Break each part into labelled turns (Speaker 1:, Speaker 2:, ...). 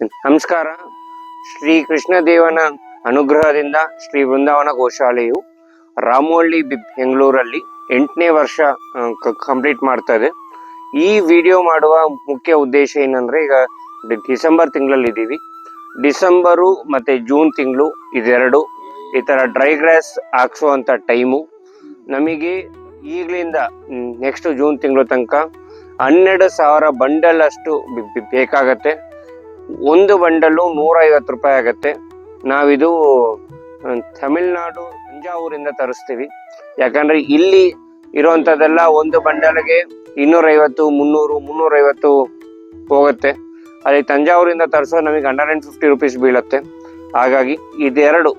Speaker 1: ನಮಸ್ಕಾರ. ಶ್ರೀ ಕೃಷ್ಣದೇವನ ಅನುಗ್ರಹದಿಂದ ಶ್ರೀ ವೃಂದಾವನ ಗೋಶಾಲೆಯು ರಾಮೋಹಳ್ಳಿ ಬೆಂಗಳೂರಲ್ಲಿ 8ನೇ ವರ್ಷ ಕಂಪ್ಲೀಟ್ ಮಾಡ್ತಾ ಇದೆ. ಈ ವಿಡಿಯೋ ಮಾಡುವ ಮುಖ್ಯ ಉದ್ದೇಶ ಏನಂದ್ರೆ, ಈಗ ಡಿಸೆಂಬರ್ ತಿಂಗಳಲ್ಲಿ ಇದ್ದೀವಿ. ಡಿಸೆಂಬರು ಮತ್ತೆ ಜೂನ್ ತಿಂಗಳು ಇದೆರಡು ಈ ತರ ಡ್ರೈ ಗ್ರಾಸ್ ಹಾಕ್ಸುವಂತ ಟೈಮು. ನಮಗೆ ಈಗಲಿಂದ ನೆಕ್ಸ್ಟ್ ಜೂನ್ ತಿಂಗಳು ತನಕ 12,000 ಬಂಡಲ್ ಅಷ್ಟು ಬೇಕಾಗತ್ತೆ. ಒಂದು ಬಂಡಲ್ಲು 150 ರೂಪಾಯಿ ಆಗತ್ತೆ. ನಾವಿದು ತಮಿಳ್ನಾಡು ತಂಜಾವೂರಿಂದ ತರಿಸ್ತೀವಿ. ಯಾಕಂದ್ರೆ ಇಲ್ಲಿ ಇರುವಂತದೆಲ್ಲ ಒಂದು ಬಂಡಲ್ಗೆ 250, 300, 350 ಹೋಗುತ್ತೆ. ಅಲ್ಲಿ ತಂಜಾವೂರಿಂದ ತರಿಸೋದು ನಮಗೆ 150 ರುಪೀಸ್ ಬೀಳುತ್ತೆ. ಹಾಗಾಗಿ ಇದೆರಡು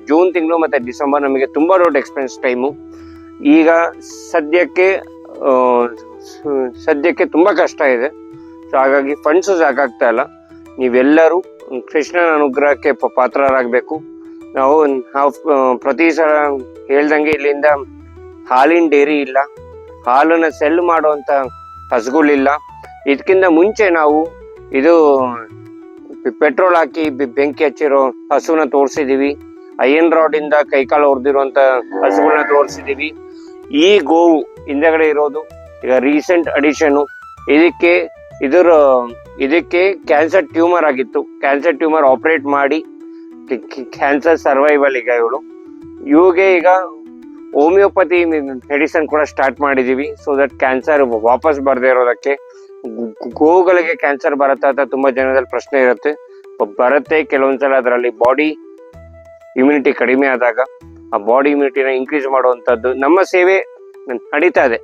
Speaker 1: ಜೂನ್ ತಿಂಗಳು ಮತ್ತೆ ಡಿಸೆಂಬರ್ ನಮಗೆ ತುಂಬಾ ದೊಡ್ಡ ಎಕ್ಸ್ಪೆನ್ಸ್ ಟೈಮು. ಈಗ ಸದ್ಯಕ್ಕೆ ತುಂಬಾ ಕಷ್ಟ ಇದೆ. ಸೊ ಹಾಗಾಗಿ ಫಂಡ್ಸ್ ಸಾಕಾಗ್ತಾ ಇಲ್ಲ. ನೀವೆಲ್ಲರೂ ಕೃಷ್ಣನ ಅನುಗ್ರಹಕ್ಕೆ ಪಾತ್ರರಾಗಬೇಕು. ನಾವು ಪ್ರತಿ ಸಲ ಹೇಳ್ದಂಗೆ ಇಲ್ಲಿಂದ ಹಾಲಿನ ಡೇರಿ ಇಲ್ಲ, ಹಾಲನ್ನ ಸೆಲ್ ಮಾಡುವಂತ ಹಸುಗಳಿಲ್ಲ. ಇದಕ್ಕಿಂತ ಮುಂಚೆ ನಾವು ಇದು ಪೆಟ್ರೋಲ್ ಹಾಕಿ ಬೆಂಕಿ ಹಚ್ಚಿರೋ ಹಸುನ ತೋರಿಸಿದೀವಿ. ಐರನ್ ರಾಡ್ ಇಂದ ಕೈಕಾಲು ಹೊಡೆದಿರುವಂತ ಹಸುಗಳನ್ನ ತೋರಿಸಿದೀವಿ. ಈ ಗೋವು ಹಿಂದೆಗಡೆ ಇರೋದು ಈಗ ರೀಸೆಂಟ್ ಅಡಿಷನ್. ಇದಕ್ಕೆ ಕ್ಯಾನ್ಸರ್ ಟ್ಯೂಮರ್ ಆಗಿತ್ತು. ಕ್ಯಾನ್ಸರ್ ಟ್ಯೂಮರ್ ಆಪರೇಟ್ ಮಾಡಿ ಕ್ಯಾನ್ಸರ್ ಸರ್ವೈವಲ್ ಈಗ ಇವಿಗೆ ಈಗ ಹೋಮಿಯೋಪತಿ ಮೆಡಿಸನ್ ಕೂಡ ಸ್ಟಾರ್ಟ್ ಮಾಡಿದೀವಿ. ಸೊ ದಟ್ ಕ್ಯಾನ್ಸರ್ ವಾಪಸ್ ಬರದೇ ಇರೋದಕ್ಕೆ. ಗೋವುಗಳಿಗೆ ಕ್ಯಾನ್ಸರ್ ಬರುತ್ತಾ ಅಂತ ತುಂಬಾ ಜನದಲ್ಲಿ ಪ್ರಶ್ನೆ ಇರುತ್ತೆ. ಬರುತ್ತೆ ಕೆಲವೊಂದ್ಸಲ. ಅದರಲ್ಲಿ ಬಾಡಿ ಇಮ್ಯುನಿಟಿ ಕಡಿಮೆ ಆದಾಗ ಆ ಬಾಡಿ ಇಮ್ಯುನಿಟಿನ ಇನ್ಕ್ರೀಸ್ ಮಾಡುವಂತದ್ದು ನಮ್ಮ ಸೇವೆ ನಡೀತಾ ಇದೆ.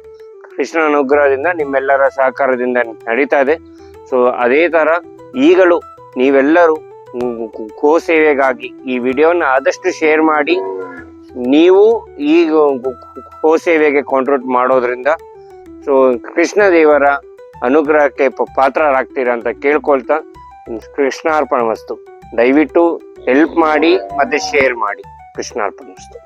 Speaker 1: ಕೃಷ್ಣನ ಅನುಗ್ರಹದಿಂದ ನಿಮ್ಮೆಲ್ಲರ ಸಹಕಾರದಿಂದ ನಡೀತಾ ಇದೆ. ಸೊ ಅದೇ ತರ ಈಗಲೂ ನೀವೆಲ್ಲರೂ ಗೋ ಸೇವೆಗಾಗಿ ಈ ವಿಡಿಯೋನ ಆದಷ್ಟು ಶೇರ್ ಮಾಡಿ. ನೀವು ಈ ಗೋ ಸೇವೆಗೆ ಕಾಂಟ್ರಿಬ್ಯೂಟ್ ಮಾಡೋದ್ರಿಂದ ಸೊ ಕೃಷ್ಣ ದೇವರ ಅನುಗ್ರಹಕ್ಕೆ ಪಾತ್ರರಾಗ್ತೀರಾ ಅಂತ ಕೇಳ್ಕೊಳ್ತಾ, ಕೃಷ್ಣಾರ್ಪಣ ವಸ್ತು. ದಯವಿಟ್ಟು ಹೆಲ್ಪ್ ಮಾಡಿ ಮತ್ತೆ ಶೇರ್ ಮಾಡಿ. ಕೃಷ್ಣಾರ್ಪಣ ವಸ್ತು.